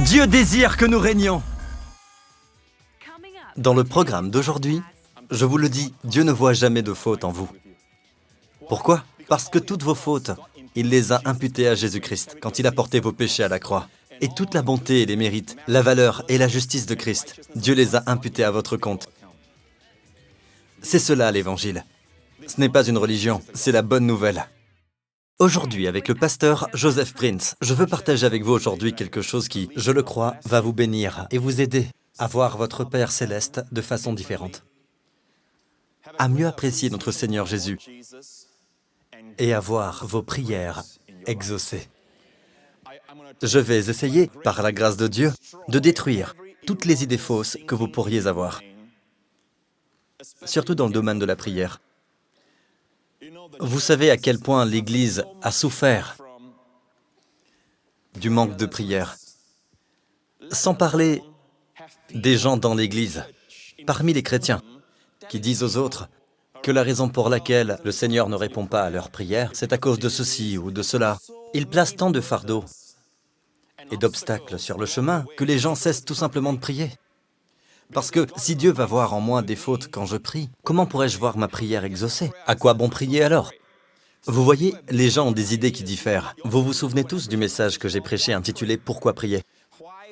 Dieu désire que nous régnions. Dans le programme d'aujourd'hui, je vous le dis, Dieu ne voit jamais de faute en vous. Pourquoi? Parce que toutes vos fautes, il les a imputées à Jésus-Christ quand il a porté vos péchés à la croix. Et toute la bonté et les mérites, la valeur et la justice de Christ, Dieu les a imputés à votre compte. C'est cela l'Évangile. Ce n'est pas une religion, c'est la bonne nouvelle. Aujourd'hui, avec le pasteur Joseph Prince, je veux partager avec vous aujourd'hui quelque chose qui, je le crois, va vous bénir et vous aider à voir votre Père Céleste de façon différente, à mieux apprécier notre Seigneur Jésus et à voir vos prières exaucées. Je vais essayer, par la grâce de Dieu, de détruire toutes les idées fausses que vous pourriez avoir, surtout dans le domaine de la prière. Vous savez à quel point l'Église a souffert du manque de prière. Sans parler des gens dans l'Église, parmi les chrétiens, qui disent aux autres que la raison pour laquelle le Seigneur ne répond pas à leurs prières, c'est à cause de ceci ou de cela. Ils placent tant de fardeaux et d'obstacles sur le chemin que les gens cessent tout simplement de prier. Parce que si Dieu va voir en moi des fautes quand je prie, comment pourrais-je voir ma prière exaucée? À quoi bon prier alors? Vous voyez, les gens ont des idées qui diffèrent. Vous vous souvenez tous du message que j'ai prêché intitulé « Pourquoi prier ?»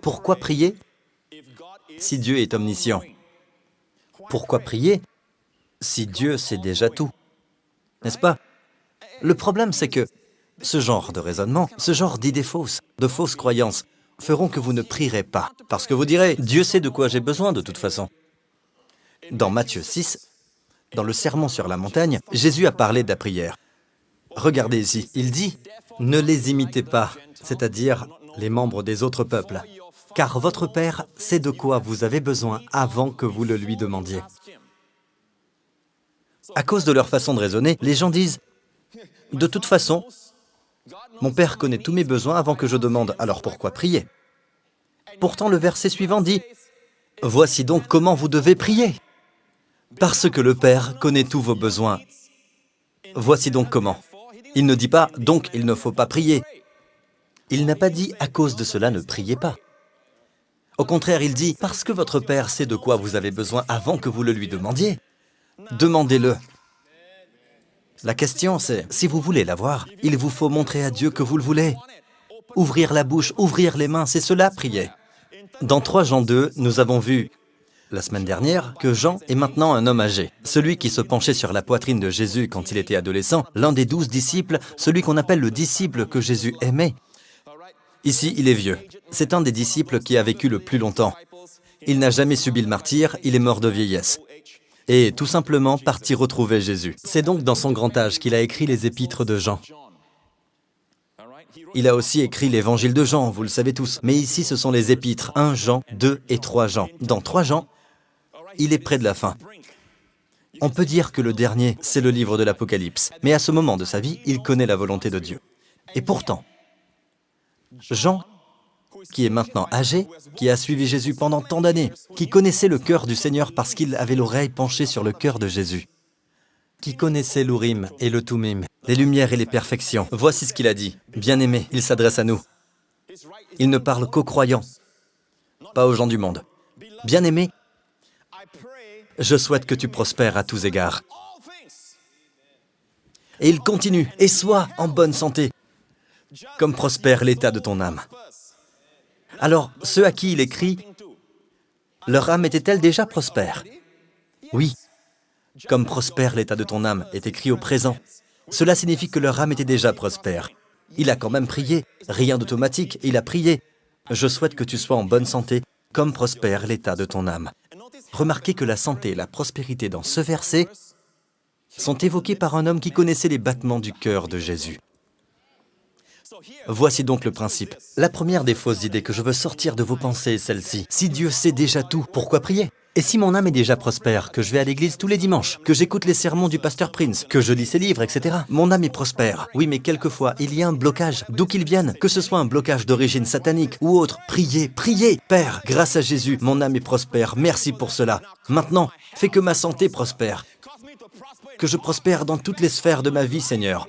Pourquoi prier si Dieu est omniscient? Pourquoi prier si Dieu sait déjà tout? N'est-ce pas? Le problème, c'est que ce genre de raisonnement, ce genre d'idées fausses, de fausses croyances, feront que vous ne prierez pas, parce que vous direz « Dieu sait de quoi j'ai besoin de toute façon ». Dans Matthieu 6, dans le Sermon sur la montagne, Jésus a parlé de la prière. Regardez ici, il dit « Ne les imitez pas », c'est-à-dire les membres des autres peuples, car votre Père sait de quoi vous avez besoin avant que vous le lui demandiez. À cause de leur façon de raisonner, les gens disent « De toute façon, mon Père connaît tous mes besoins avant que je demande, alors pourquoi prier ?» Pourtant, le verset suivant dit « Voici donc comment vous devez prier, parce que le Père connaît tous vos besoins. » Voici donc comment. Il ne dit pas « donc il ne faut pas prier ». Il n'a pas dit « à cause de cela, ne priez pas ». Au contraire, il dit « parce que votre Père sait de quoi vous avez besoin avant que vous le lui demandiez, demandez-le ». La question, c'est, si vous voulez l'avoir, il vous faut montrer à Dieu que vous le voulez. Ouvrir la bouche, ouvrir les mains, c'est cela, prier. Dans 3 Jean 2, nous avons vu, la semaine dernière, que Jean est maintenant un homme âgé. Celui qui se penchait sur la poitrine de Jésus quand il était adolescent, l'un des 12 disciples, celui qu'on appelle le disciple que Jésus aimait. Ici, il est vieux. C'est un des disciples qui a vécu le plus longtemps. Il n'a jamais subi le martyre, il est mort de vieillesse. Et tout simplement parti retrouver Jésus. C'est donc dans son grand âge qu'il a écrit les épîtres de Jean. Il a aussi écrit l'évangile de Jean, vous le savez tous. Mais ici, ce sont les épîtres, 1 Jean, 2 et 3 Jean. Dans 3 Jean, il est près de la fin. On peut dire que le dernier, c'est le livre de l'Apocalypse. Mais à ce moment de sa vie, il connaît la volonté de Dieu. Et pourtant, Jean, qui est maintenant âgé, qui a suivi Jésus pendant tant d'années, qui connaissait le cœur du Seigneur parce qu'il avait l'oreille penchée sur le cœur de Jésus, qui connaissait l'Urim et le Thummim, les lumières et les perfections. Voici ce qu'il a dit. Bien-aimé, il s'adresse à nous. Il ne parle qu'aux croyants, pas aux gens du monde. Bien-aimé, je souhaite que tu prospères à tous égards. Et il continue. Et sois en bonne santé, comme prospère l'état de ton âme. Alors, ceux à qui il écrit, leur âme était-elle déjà prospère? Oui. Comme prospère l'état de ton âme est écrit au présent. Cela signifie que leur âme était déjà prospère. Il a quand même prié, rien d'automatique, il a prié. Je souhaite que tu sois en bonne santé, comme prospère l'état de ton âme. Remarquez que la santé et la prospérité dans ce verset sont évoquées par un homme qui connaissait les battements du cœur de Jésus. Voici donc le principe. La première des fausses idées que je veux sortir de vos pensées est celle-ci. Si Dieu sait déjà tout, pourquoi prier? Et si mon âme est déjà prospère, que je vais à l'église tous les dimanches, que j'écoute les sermons du pasteur Prince, que je lis ses livres, etc., mon âme est prospère. Oui, mais quelquefois, il y a un blocage, d'où qu'il vienne, que ce soit un blocage d'origine satanique ou autre. Priez, priez! Père, grâce à Jésus, mon âme est prospère, merci pour cela. Maintenant, fais que ma santé prospère, que je prospère dans toutes les sphères de ma vie, Seigneur.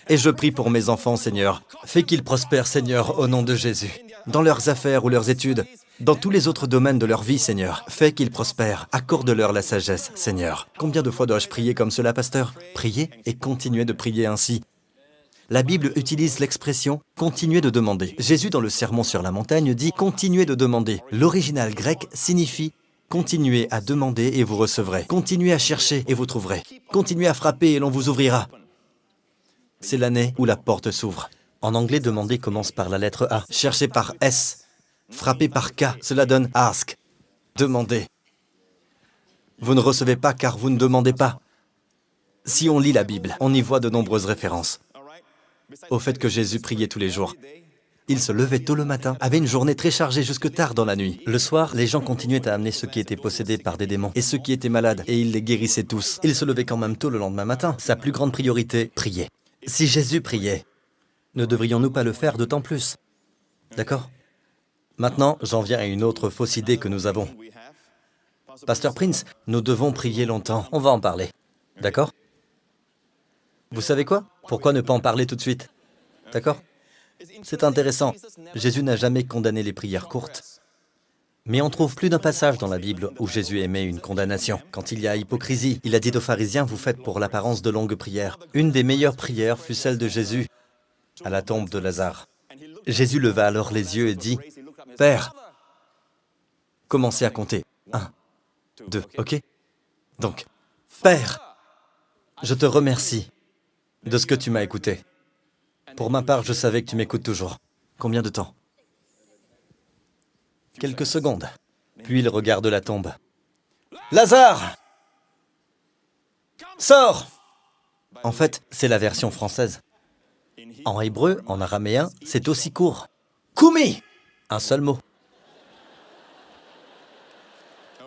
Et je prie pour mes enfants, Seigneur. Fais qu'ils prospèrent, Seigneur, au nom de Jésus. dans leurs affaires ou leurs études, dans tous les autres domaines de leur vie, Seigneur. Fais qu'ils prospèrent. Accorde-leur la sagesse, Seigneur. Combien de fois dois-je prier comme cela, pasteur? Prier et continuer de prier ainsi. La Bible utilise l'expression « continuer de demander ». Jésus, dans le Sermon sur la montagne, dit « continuez de demander ». L'original grec signifie « continuez à demander et vous recevrez ». Continuez à chercher et vous trouverez. Continuez à frapper et l'on vous ouvrira. C'est l'année où la porte s'ouvre. En anglais, demander commence par la lettre A. Chercher par S. Frapper par K. Cela donne ask. Demandez. Vous ne recevez pas car vous ne demandez pas. Si on lit la Bible, on y voit de nombreuses références au fait que Jésus priait tous les jours. Il se levait tôt le matin, avait une journée très chargée jusque tard dans la nuit. Le soir, les gens continuaient à amener ceux qui étaient possédés par des démons et ceux qui étaient malades, et il les guérissait tous. Il se levait quand même tôt le lendemain matin. Sa plus grande priorité, prier. Si Jésus priait, ne devrions-nous pas le faire d'autant plus? D'accord? Maintenant, j'en viens à une autre fausse idée que nous avons. Pasteur Prince, nous devons prier longtemps. On va en parler. D'accord? Vous savez quoi? Pourquoi ne pas en parler tout de suite? D'accord? C'est intéressant. Jésus n'a jamais condamné les prières courtes. Mais on trouve plus d'un passage dans la Bible où Jésus émet une condamnation. Quand il y a hypocrisie, il a dit aux pharisiens, vous faites pour l'apparence de longues prières. Une des meilleures prières fut celle de Jésus à la tombe de Lazare. Jésus leva alors les yeux et dit, Père, commencez à compter. 1, 2, ok? Donc, Père, je te remercie de ce que tu m'as écouté. Pour ma part, je savais que tu m'écoutes toujours. Combien de temps? Quelques secondes. Puis il regarde la tombe. Lazare! Sors! En fait, c'est la version française. En hébreu, en araméen, c'est aussi court. Koumi! Un seul mot.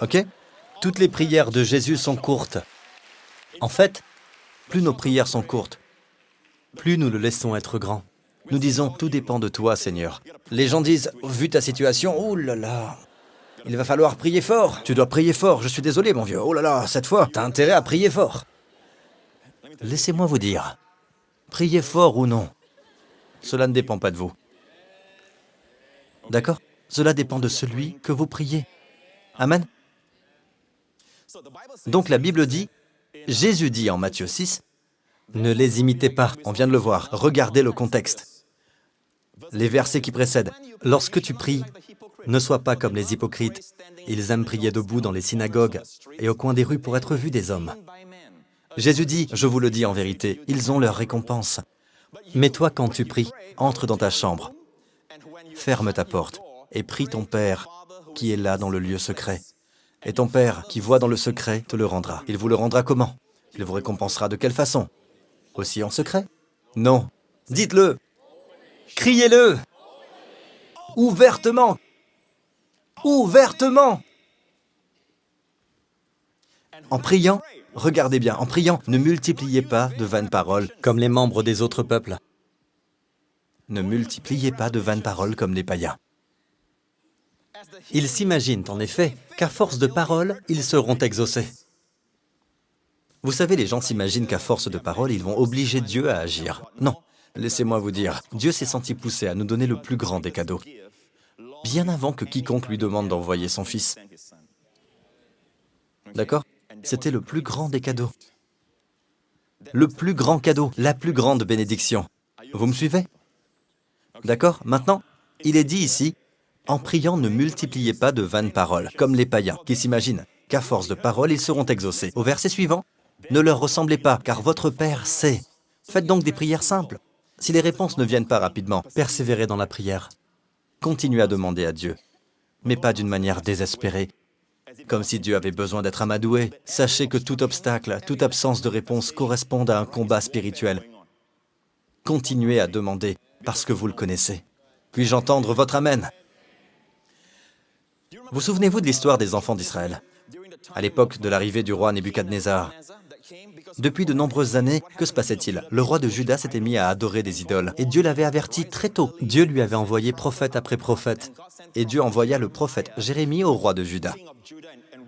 Ok? Toutes les prières de Jésus sont courtes. En fait, plus nos prières sont courtes, plus nous le laissons être grand. Nous disons, tout dépend de toi, Seigneur. Les gens disent, vu ta situation, oh là là, il va falloir prier fort. Tu dois prier fort, je suis désolé, mon vieux. Oh là là, cette fois, t'as intérêt à prier fort. Laissez-moi vous dire, priez fort ou non, cela ne dépend pas de vous. D'accord? Cela dépend de celui que vous priez. Amen. Donc la Bible dit, Jésus dit en Matthieu 6, ne les imitez pas, on vient de le voir, regardez le contexte. Les versets qui précèdent, lorsque tu pries, ne sois pas comme les hypocrites. Ils aiment prier debout dans les synagogues et au coin des rues pour être vus des hommes. Jésus dit, je vous le dis en vérité, ils ont leur récompense. Mais toi, quand tu pries, entre dans ta chambre, ferme ta porte et prie ton Père qui est là dans le lieu secret. Et ton Père qui voit dans le secret te le rendra. Il vous le rendra comment? Il vous récompensera de quelle façon? Aussi en secret? Non. Dites-le. Criez-le. Ouvertement. Ouvertement. En priant, regardez bien, en priant, ne multipliez pas de vaines paroles comme les membres des autres peuples. Ne multipliez pas de vaines paroles comme les païens. Ils s'imaginent en effet qu'à force de paroles, ils seront exaucés. Vous savez, les gens s'imaginent qu'à force de paroles, ils vont obliger Dieu à agir. Non, laissez-moi vous dire, Dieu s'est senti poussé à nous donner le plus grand des cadeaux, bien avant que quiconque lui demande d'envoyer son Fils. D'accord? C'était le plus grand des cadeaux. Le plus grand cadeau, la plus grande bénédiction. Vous me suivez? D'accord? Maintenant, il est dit ici, en priant, ne multipliez pas de vaines paroles, comme les païens, qui s'imaginent qu'à force de paroles, ils seront exaucés. Au verset suivant, ne leur ressemblez pas, car votre Père sait. Faites donc des prières simples. Si les réponses ne viennent pas rapidement, persévérez dans la prière. Continuez à demander à Dieu, mais pas d'une manière désespérée, comme si Dieu avait besoin d'être amadoué. Sachez que tout obstacle, toute absence de réponse correspondent à un combat spirituel. Continuez à demander, parce que vous le connaissez. Puis-je entendre votre Amen? Vous souvenez-vous de l'histoire des enfants d'Israël, à l'époque de l'arrivée du roi Nebuchadnezzar? Depuis de nombreuses années, que se passait-il? Le roi de Juda s'était mis à adorer des idoles, et Dieu l'avait averti très tôt. Dieu lui avait envoyé prophète après prophète, et Dieu envoya le prophète Jérémie au roi de Juda,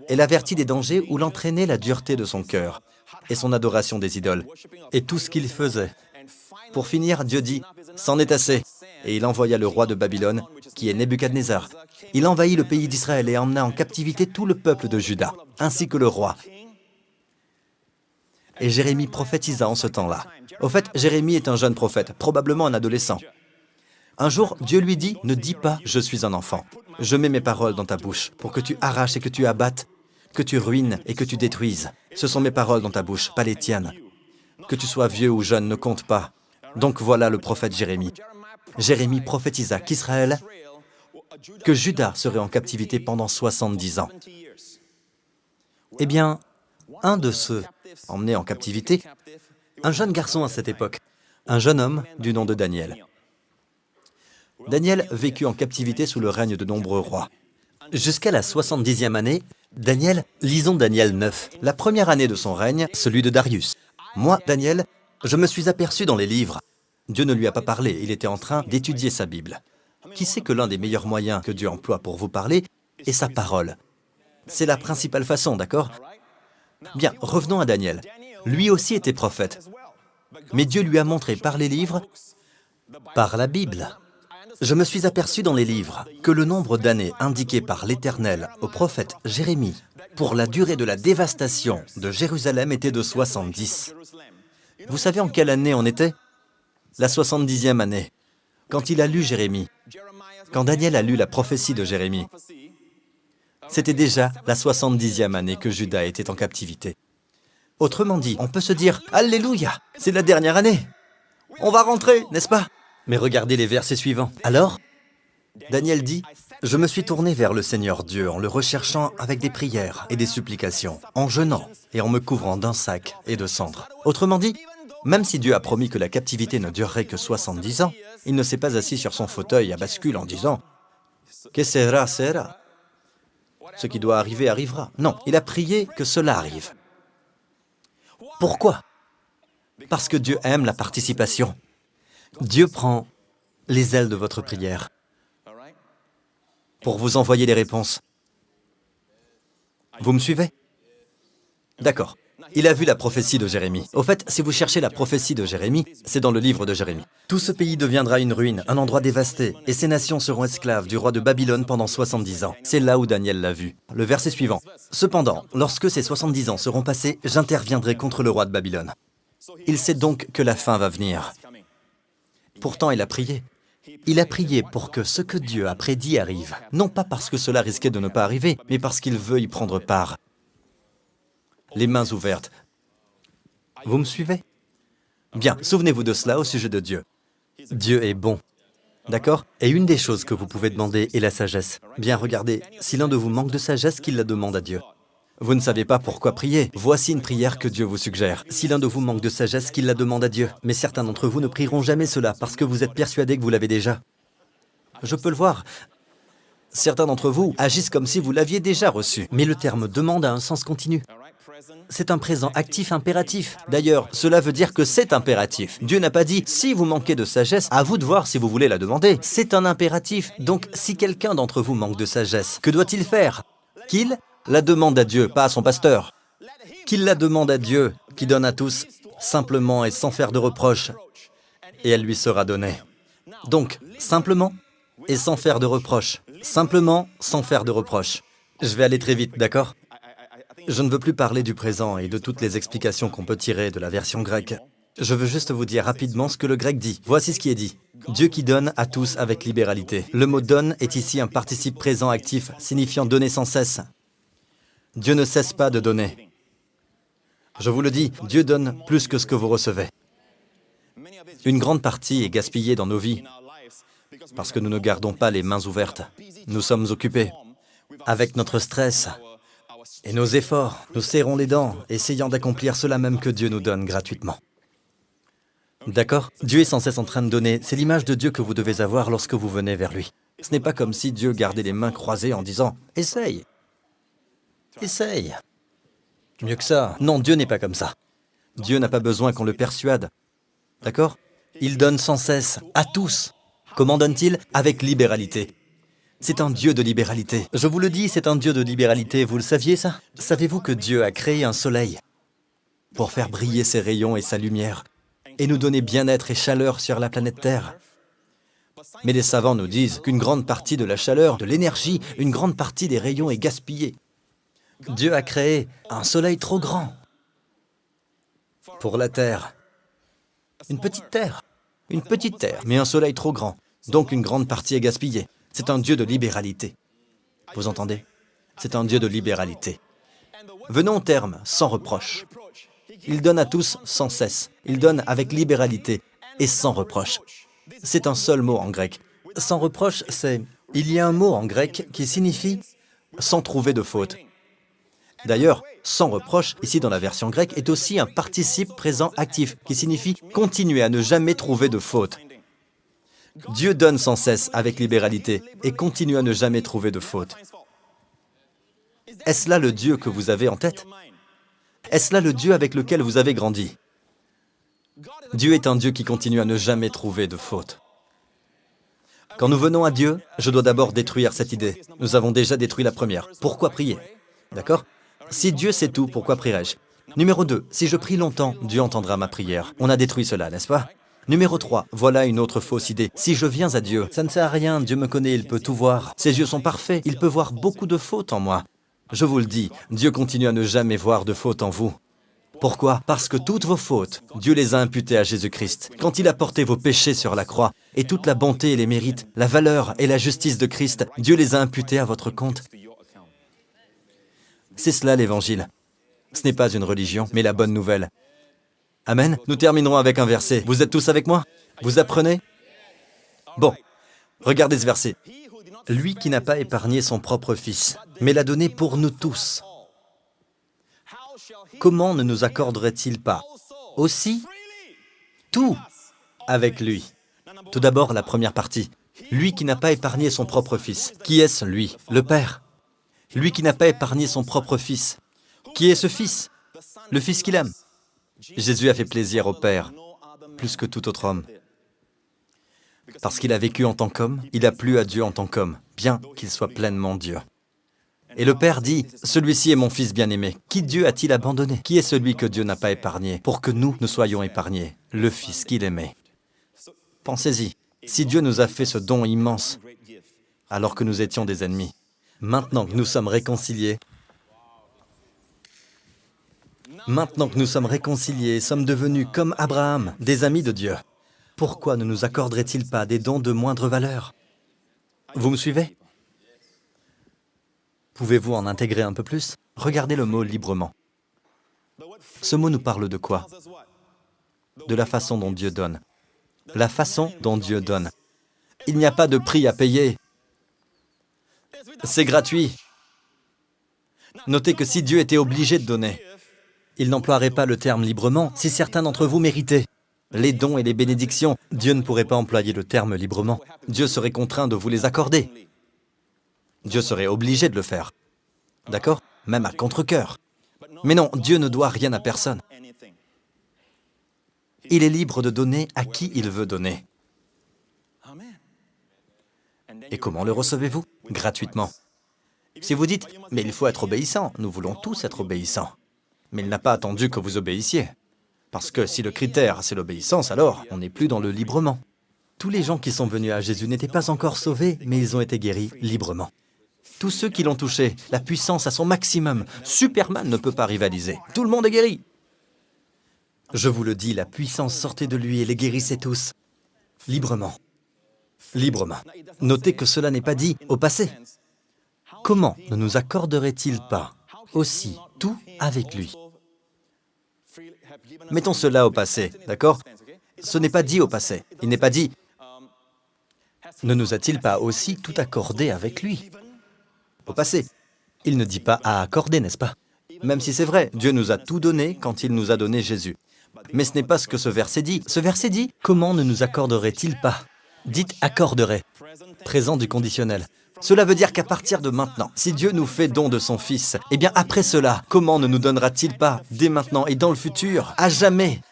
et l'avertit des dangers où l'entraînait la dureté de son cœur, et son adoration des idoles, et tout ce qu'il faisait. Pour finir, Dieu dit, « C'en est assez, et il envoya le roi de Babylone, qui est Nebuchadnezzar. Il envahit le pays d'Israël et emmena en captivité tout le peuple de Juda, ainsi que le roi. Et Jérémie prophétisa en ce temps-là. Au fait, Jérémie est un jeune prophète, probablement un adolescent. Un jour, Dieu lui dit, « Ne dis pas, je suis un enfant. Je mets mes paroles dans ta bouche, pour que tu arraches et que tu abattes, que tu ruines et que tu détruises. Ce sont mes paroles dans ta bouche, pas les tiennes. Que tu sois vieux ou jeune ne compte pas. » Donc voilà le prophète Jérémie. Jérémie prophétisa qu'Israël, que Juda serait en captivité pendant 70 ans. Eh bien, un de ceux emmenés en captivité, un jeune garçon à cette époque, un jeune homme du nom de Daniel. Daniel vécut en captivité sous le règne de nombreux rois. Jusqu'à la 70e année, lisons Daniel 9, la première année de son règne, celui de Darius. Moi, Daniel, je me suis aperçu dans les livres. Dieu ne lui a pas parlé, il était en train d'étudier sa Bible. Qui sait que l'un des meilleurs moyens que Dieu emploie pour vous parler est sa parole? C'est la principale façon, d'accord? Bien, revenons à Daniel. Lui aussi était prophète. Mais Dieu lui a montré par les livres, par la Bible. Je me suis aperçu dans les livres que le nombre d'années indiqué par l'Éternel au prophète Jérémie pour la durée de la dévastation de Jérusalem était de 70. Vous savez en quelle année on était? La 70e année. Quand il a lu Jérémie, quand Daniel a lu la prophétie de Jérémie, c'était déjà la 70e année que Juda était en captivité. Autrement dit, on peut se dire « Alléluia, c'est la dernière année. On va rentrer, n'est-ce pas ?» Mais regardez les versets suivants. Alors, Daniel dit « Je me suis tourné vers le Seigneur Dieu en le recherchant avec des prières et des supplications, en jeûnant et en me couvrant d'un sac et de cendres. » Autrement dit, même si Dieu a promis que la captivité ne durerait que 70 ans, il ne s'est pas assis sur son fauteuil à bascule en disant « Que sera, sera ?» Ce qui doit arriver arrivera. Non, il a prié que cela arrive. Pourquoi? Parce que Dieu aime la participation. Dieu prend les ailes de votre prière pour vous envoyer les réponses. Vous me suivez? D'accord. Il a vu la prophétie de Jérémie. Au fait, si vous cherchez la prophétie de Jérémie, c'est dans le livre de Jérémie. Tout ce pays deviendra une ruine, un endroit dévasté, et ces nations seront esclaves du roi de Babylone pendant 70 ans. C'est là où Daniel l'a vu. Le verset suivant. Cependant, lorsque ces 70 ans seront passés, j'interviendrai contre le roi de Babylone. Il sait donc que la fin va venir. Pourtant, il a prié. Il a prié pour que ce que Dieu a prédit arrive. Non pas parce que cela risquait de ne pas arriver, mais parce qu'il veut y prendre part. Les mains ouvertes. Vous me suivez? Bien, souvenez-vous de cela au sujet de Dieu. Dieu est bon. D'accord? Et une des choses que vous pouvez demander est la sagesse. Bien, regardez, si l'un de vous manque de sagesse, qu'il la demande à Dieu. Vous ne savez pas pourquoi prier. Voici une prière que Dieu vous suggère. Si l'un de vous manque de sagesse, qu'il la demande à Dieu. Mais certains d'entre vous ne prieront jamais cela parce que vous êtes persuadés que vous l'avez déjà. Je peux le voir. Certains d'entre vous agissent comme si vous l'aviez déjà reçu. Mais le terme « demande » a un sens continu. C'est un présent actif impératif. D'ailleurs, cela veut dire que c'est impératif. Dieu n'a pas dit « si vous manquez de sagesse, à vous de voir si vous voulez la demander ». C'est un impératif. Donc, si quelqu'un d'entre vous manque de sagesse, que doit-il faire? Qu'il la demande à Dieu, pas à son pasteur. Qu'il la demande à Dieu, qui donne à tous, simplement et sans faire de reproches, et elle lui sera donnée. Donc, simplement et sans faire de reproches. Simplement, sans faire de reproches. Je vais aller très vite, d'accord? Je ne veux plus parler du présent et de toutes les explications qu'on peut tirer de la version grecque. Je veux juste vous dire rapidement ce que le grec dit. Voici ce qui est dit. Dieu qui donne à tous avec libéralité. Le mot « donne » est ici un participe présent actif, signifiant donner sans cesse. Dieu ne cesse pas de donner. Je vous le dis, Dieu donne plus que ce que vous recevez. Une grande partie est gaspillée dans nos vies parce que nous ne gardons pas les mains ouvertes. Nous sommes occupés avec notre stress et nos efforts. Nous serrons les dents, essayant d'accomplir cela même que Dieu nous donne gratuitement. D'accord? Dieu est sans cesse en train de donner. C'est l'image de Dieu que vous devez avoir lorsque vous venez vers lui. Ce n'est pas comme si Dieu gardait les mains croisées en disant « Essaye, essaye ». Mieux que ça. Non, Dieu n'est pas comme ça. Dieu n'a pas besoin qu'on le persuade. D'accord? Il donne sans cesse, à tous. Comment donne-t-il? Avec libéralité. C'est un Dieu de libéralité. Je vous le dis, c'est un Dieu de libéralité. Vous le saviez, ça? Savez-vous que Dieu a créé un soleil pour faire briller ses rayons et sa lumière et nous donner bien-être et chaleur sur la planète Terre? Mais les savants nous disent qu'une grande partie de la chaleur, de l'énergie, une grande partie des rayons est gaspillée. Dieu a créé un soleil trop grand pour la Terre. Une petite Terre, mais un soleil trop grand. Donc une grande partie est gaspillée. C'est un Dieu de libéralité. Vous entendez? C'est un Dieu de libéralité. Venons au terme, sans reproche. Il donne à tous sans cesse. Il donne avec libéralité et sans reproche. C'est un seul mot en grec. Sans reproche, c'est... Il y a un mot en grec qui signifie « sans trouver de faute ». D'ailleurs, « sans reproche », ici dans la version grecque, est aussi un participe présent actif qui signifie « continuer à ne jamais trouver de faute ». Dieu donne sans cesse avec libéralité et continue à ne jamais trouver de faute. Est-ce là le Dieu que vous avez en tête? Est-ce là le Dieu avec lequel vous avez grandi? Dieu est un Dieu qui continue à ne jamais trouver de faute. Quand nous venons à Dieu, je dois d'abord détruire cette idée. Nous avons déjà détruit la première. Pourquoi prier? D'accord? Si Dieu sait tout, pourquoi prierai-je? Numéro 2, si je prie longtemps, Dieu entendra ma prière. On a détruit cela, n'est-ce pas? Numéro 3, voilà une autre fausse idée. Si je viens à Dieu, ça ne sert à rien, Dieu me connaît, il peut tout voir. Ses yeux sont parfaits, il peut voir beaucoup de fautes en moi. Je vous le dis, Dieu continue à ne jamais voir de fautes en vous. Pourquoi? Parce que toutes vos fautes, Dieu les a imputées à Jésus-Christ. Quand il a porté vos péchés sur la croix, et toute la bonté et les mérites, la valeur et la justice de Christ, Dieu les a imputés à votre compte. C'est cela l'Évangile. Ce n'est pas une religion, mais la bonne nouvelle. Amen. Nous terminerons avec un verset. Vous êtes tous avec moi? Vous apprenez? Bon, regardez ce verset. Lui qui n'a pas épargné son propre Fils, mais l'a donné pour nous tous. Comment ne nous accorderait-il pas aussi tout avec lui? Tout d'abord, la première partie. Lui qui n'a pas épargné son propre Fils. Qui est-ce, lui? Le Père. Lui qui n'a pas épargné son propre Fils. Qui est ce Fils? Le Fils qu'il aime. Jésus a fait plaisir au Père, plus que tout autre homme. Parce qu'il a vécu en tant qu'homme, il a plu à Dieu en tant qu'homme, bien qu'il soit pleinement Dieu. Et le Père dit, « Celui-ci est mon Fils bien-aimé. Qui Dieu a-t-il abandonné? Qui est celui que Dieu n'a pas épargné pour que nous soyons épargnés? Le Fils qu'il aimait. » Pensez-y, si Dieu nous a fait ce don immense, alors que nous étions des ennemis, maintenant que nous sommes réconciliés, sommes devenus comme Abraham, des amis de Dieu, pourquoi ne nous accorderait-il pas des dons de moindre valeur? Vous me suivez? Pouvez-vous en intégrer un peu plus? Regardez le mot « librement ». Ce mot nous parle de quoi? De la façon dont Dieu donne. La façon dont Dieu donne. Il n'y a pas de prix à payer. C'est gratuit. Notez que si Dieu était obligé de donner, il n'emploierait pas le terme librement si certains d'entre vous méritaient. Les dons et les bénédictions, Dieu ne pourrait pas employer le terme librement. Dieu serait contraint de vous les accorder. Dieu serait obligé de le faire. D'accord? Même à contre-cœur. Mais non, Dieu ne doit rien à personne. Il est libre de donner à qui il veut donner. Et comment le recevez-vous? Gratuitement. Si vous dites, mais il faut être obéissant, nous voulons tous être obéissants. Mais il n'a pas attendu que vous obéissiez. Parce que si le critère, c'est l'obéissance, alors on n'est plus dans le librement. Tous les gens qui sont venus à Jésus n'étaient pas encore sauvés, mais ils ont été guéris librement. Tous ceux qui l'ont touché, la puissance à son maximum, Superman ne peut pas rivaliser. Tout le monde est guéri. Je vous le dis, la puissance sortait de lui et les guérissait tous. Librement. Librement. Notez que cela n'est pas dit au passé. Comment ne nous accorderait-il pas aussi tout avec lui? Mettons cela au passé, d'accord? Ce n'est pas dit au passé. Il n'est pas dit « Ne nous a-t-il pas aussi tout accordé avec lui ?» Au passé. Il ne dit pas « à accorder », n'est-ce pas? Même si c'est vrai, Dieu nous a tout donné quand il nous a donné Jésus. Mais ce n'est pas ce que ce verset dit. Ce verset dit « Comment ne nous accorderait-il pas ?» Dites « accorderait », présent du conditionnel. Cela veut dire qu'à partir de maintenant, si Dieu nous fait don de son Fils, eh bien après cela, comment ne nous donnera-t-il pas, dès maintenant et dans le futur, à jamais?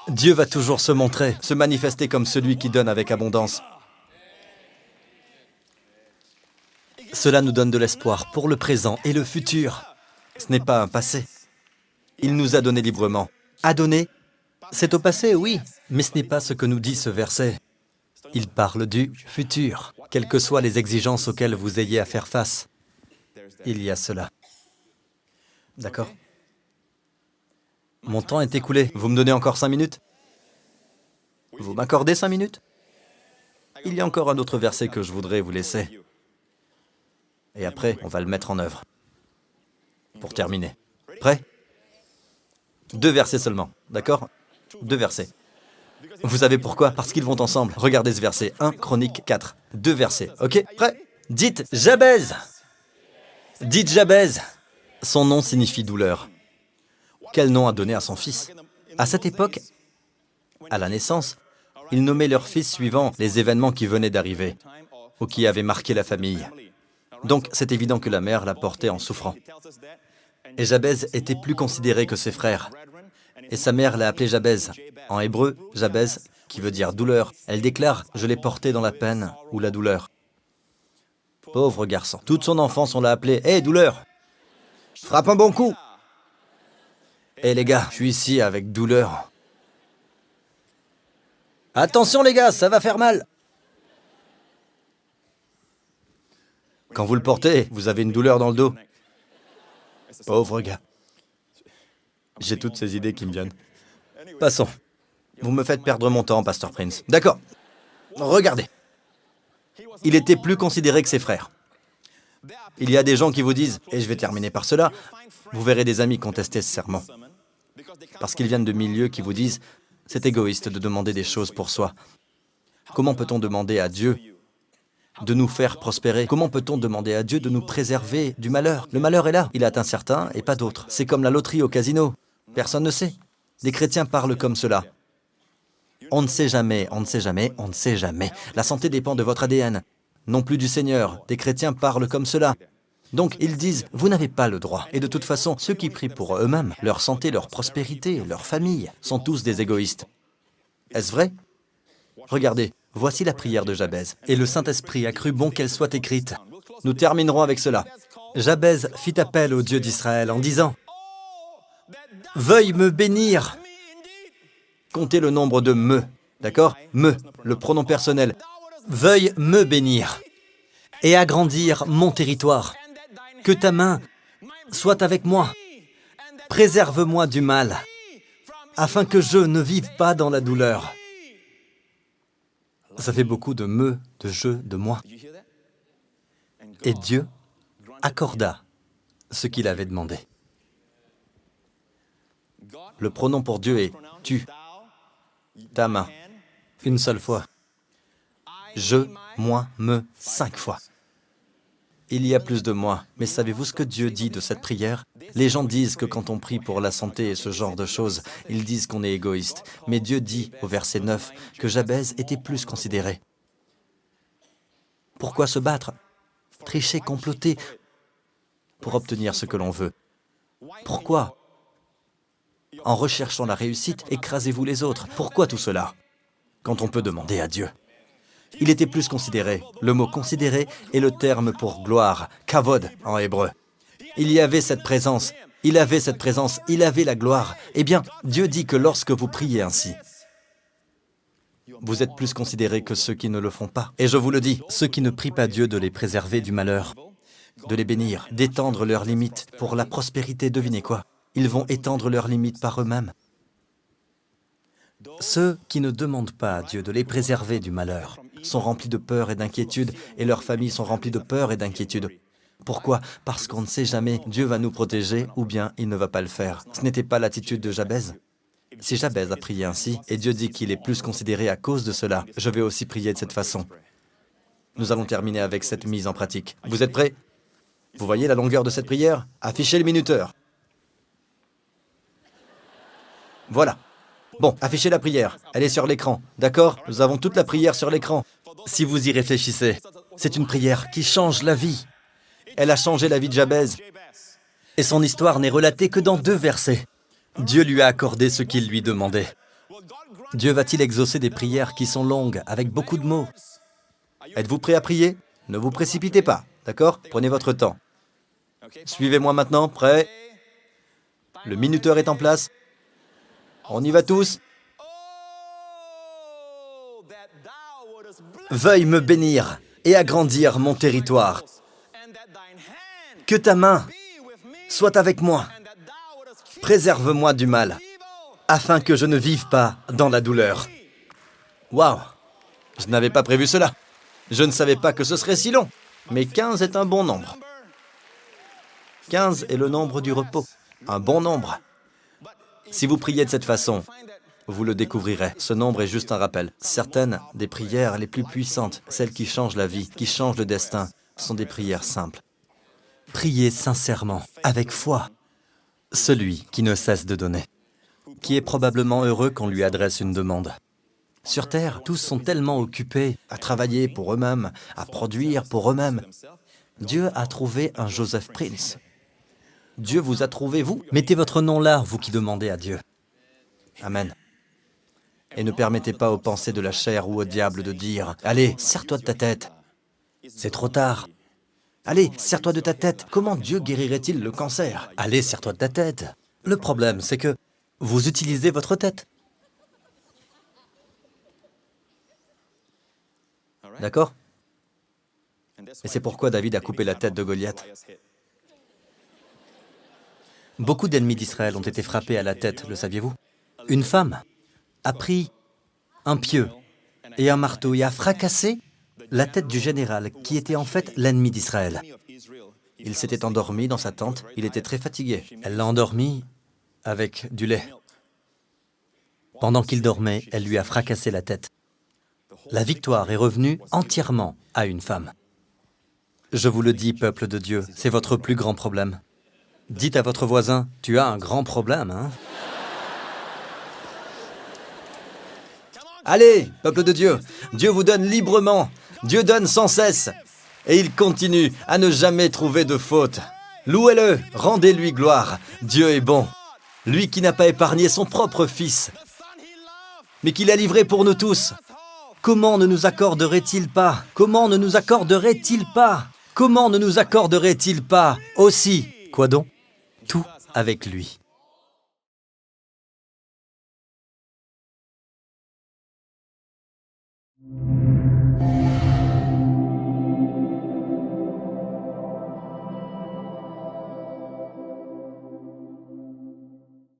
Dieu va toujours se montrer, se manifester comme celui qui donne avec abondance. Cela nous donne de l'espoir pour le présent et le futur. Ce n'est pas un passé. Il nous a donné librement. A donné, c'est au passé, oui, mais ce n'est pas ce que nous dit ce verset. Il parle du futur. Quelles que soient les exigences auxquelles vous ayez à faire face, il y a cela. D'accord? Mon temps est écoulé. Vous me donnez encore 5 minutes? Vous m'accordez 5 minutes? Il y a encore un autre verset que je voudrais vous laisser. Et après, on va le mettre en œuvre. Pour terminer. Prêt? 2 versets seulement, d'accord? 2 versets. Vous savez pourquoi? Parce qu'ils vont ensemble. Regardez ce verset, 1 Chroniques 4. 2 versets, ok? Prêt? Dites Jabez. Dites Jabez. Son nom signifie douleur. Quel nom a donné à son fils? À cette époque, à la naissance, ils nommaient leur fils suivant les événements qui venaient d'arriver ou qui avaient marqué la famille. Donc, c'est évident que la mère la portait en souffrant. Et Jabez était plus considéré que ses frères. Et sa mère l'a appelé Jabez. En hébreu, Jabez, qui veut dire douleur. Elle déclare « Je l'ai porté dans la peine ou la douleur ». Pauvre garçon. Toute son enfance, on l'a appelé « Hé, douleur, frappe un bon coup !» Hé les gars, je suis ici avec douleur. Attention les gars, ça va faire mal. Quand vous le portez, vous avez une douleur dans le dos. Pauvre gars. J'ai toutes ces idées qui me viennent. Passons. Vous me faites perdre mon temps, Pasteur Prince. D'accord. Regardez. Il était plus considéré que ses frères. Il y a des gens qui vous disent, et je vais terminer par cela, vous verrez des amis contester ce sermon. Parce qu'ils viennent de milieux qui vous disent, c'est égoïste de demander des choses pour soi. Comment peut-on demander à Dieu de nous faire prospérer? Comment peut-on demander à Dieu de nous préserver du malheur? Le malheur est là, il atteint certains et pas d'autres. C'est comme la loterie au casino, personne ne sait. Des chrétiens parlent comme cela. On ne sait jamais, on ne sait jamais, on ne sait jamais. La santé dépend de votre ADN, non plus du Seigneur. Des chrétiens parlent comme cela. Donc ils disent, vous n'avez pas le droit. Et de toute façon, ceux qui prient pour eux-mêmes, leur santé, leur prospérité, leur famille, sont tous des égoïstes. Est-ce vrai? Regardez, voici la prière de Jabez. Et le Saint-Esprit a cru bon qu'elle soit écrite. Nous terminerons avec cela. Jabez fit appel au Dieu d'Israël en disant, « Veuille me bénir !» Comptez le nombre de « me », d'accord? « Me », le pronom personnel. « Veuille me bénir et agrandir mon territoire. Que ta main soit avec moi. Préserve-moi du mal, afin que je ne vive pas dans la douleur. » Ça fait beaucoup de me, de je, de moi. Et Dieu accorda ce qu'il avait demandé. Le pronom pour Dieu est « tu », ta main, une seule fois. Je, moi, me, 5 fois. Il y a plus de moi, mais savez-vous ce que Dieu dit de cette prière? Les gens disent que quand on prie pour la santé et ce genre de choses, ils disent qu'on est égoïste. Mais Dieu dit, au verset 9, que Jabez était plus considéré. Pourquoi se battre? Tricher, comploter pour obtenir ce que l'on veut. Pourquoi? En recherchant la réussite, écrasez-vous les autres. Pourquoi tout cela? Quand on peut demander à Dieu. Il était plus considéré. Le mot « considéré » est le terme pour gloire, kavod en hébreu. Il y avait cette présence, il avait cette présence, il avait la gloire. Eh bien, Dieu dit que lorsque vous priez ainsi, vous êtes plus considérés que ceux qui ne le font pas. Et je vous le dis, ceux qui ne prient pas Dieu de les préserver du malheur, de les bénir, d'étendre leurs limites pour la prospérité, devinez quoi? Ils vont étendre leurs limites par eux-mêmes. Ceux qui ne demandent pas à Dieu de les préserver du malheur sont remplis de peur et d'inquiétude, et leurs familles sont remplies de peur et d'inquiétude. Pourquoi? Parce qu'on ne sait jamais, Dieu va nous protéger ou bien il ne va pas le faire. Ce n'était pas l'attitude de Jabez. Si Jabez a prié ainsi, et Dieu dit qu'il est plus considéré à cause de cela, je vais aussi prier de cette façon. Nous allons terminer avec cette mise en pratique. Vous êtes prêts? Vous voyez la longueur de cette prière? Affichez le minuteur. Voilà. Bon, affichez la prière. Elle est sur l'écran, d'accord? Nous avons toute la prière sur l'écran. Si vous y réfléchissez, c'est une prière qui change la vie. Elle a changé la vie de Jabez. Et son histoire n'est relatée que dans 2 versets. Dieu lui a accordé ce qu'il lui demandait. Dieu va-t-il exaucer des prières qui sont longues, avec beaucoup de mots? Êtes-vous prêt à prier? Ne vous précipitez pas, d'accord? Prenez votre temps. Suivez-moi maintenant, prêt? Le minuteur est en place. On y va tous. veuille me bénir et agrandir mon territoire. Que ta main soit avec moi. Préserve-moi du mal, afin que je ne vive pas dans la douleur. Waouh! Je n'avais pas prévu cela. Je ne savais pas que ce serait si long. Mais 15 est un bon nombre. 15 est le nombre du repos. Un bon nombre. Si vous priez de cette façon, vous le découvrirez. Ce nombre est juste un rappel. Certaines des prières les plus puissantes, celles qui changent la vie, qui changent le destin, sont des prières simples. Priez sincèrement, avec foi. Celui qui ne cesse de donner, qui est probablement heureux qu'on lui adresse une demande. Sur Terre, tous sont tellement occupés à travailler pour eux-mêmes, à produire pour eux-mêmes. Dieu a trouvé un Joseph Prince. Dieu vous a trouvé, vous. Mettez votre nom là, vous qui demandez à Dieu. Amen. Et ne permettez pas aux pensées de la chair ou au diable de dire « Allez, serre-toi de ta tête. C'est trop tard. Allez, serre-toi de ta tête. Comment Dieu guérirait-il le cancer? Allez, serre-toi de ta tête. » Le problème, c'est que vous utilisez votre tête. D'accord? Et c'est pourquoi David a coupé la tête de Goliath. Beaucoup d'ennemis d'Israël ont été frappés à la tête, le saviez-vous? Une femme a pris un pieu et un marteau et a fracassé la tête du général, qui était en fait l'ennemi d'Israël. Il s'était endormi dans sa tente, il était très fatigué. Elle l'a endormi avec du lait. Pendant qu'il dormait, elle lui a fracassé la tête. La victoire est revenue entièrement à une femme. Je vous le dis, peuple de Dieu, c'est votre plus grand problème. Dites à votre voisin, tu as un grand problème, hein? Allez, peuple de Dieu, Dieu vous donne librement, Dieu donne sans cesse, et il continue à ne jamais trouver de faute. Louez-le, rendez-lui gloire, Dieu est bon. Lui qui n'a pas épargné son propre fils, mais qui l'a livré pour nous tous. Comment ne nous accorderait-il pas? Comment ne nous accorderait-il pas? Comment ne nous accorderait-il pas aussi? Quoi donc? Tout avec lui.